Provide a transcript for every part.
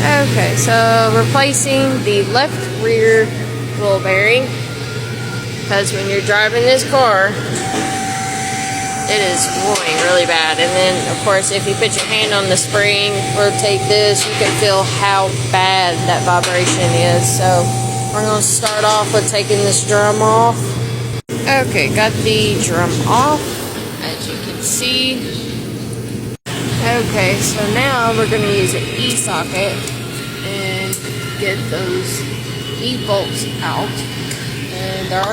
Okay, so replacing the left rear wheel bearing, because when you're driving this car, it is roaring really bad. And then, of course, if you put your hand on the spring, rotate this, you can feel how bad that vibration is. So we're going to start off with taking this drum off. Okay, got the drum off, as you can see. Okay, so now we're going to use an E-socket and get those E-bolts out. And there are 4.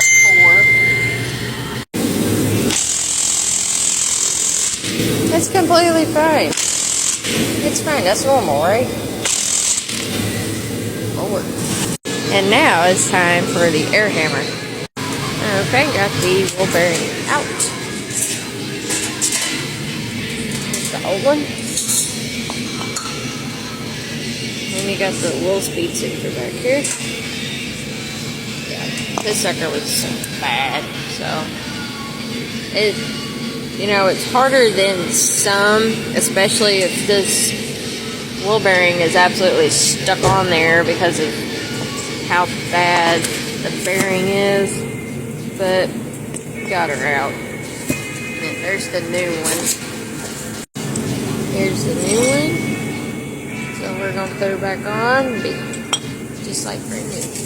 It's completely fine. It's fine, that's normal, right? Forward. And now it's time for the air hammer. Okay, got the wheel bearing out. The old one. And you got the wheel speed sensor back here. Yeah, this sucker was bad, so it's harder than some, especially if this wheel bearing is absolutely stuck on there because of how bad the bearing is. But got her out. And there's the new one. Here's the new one. So we're going to put her back on, just like brand new.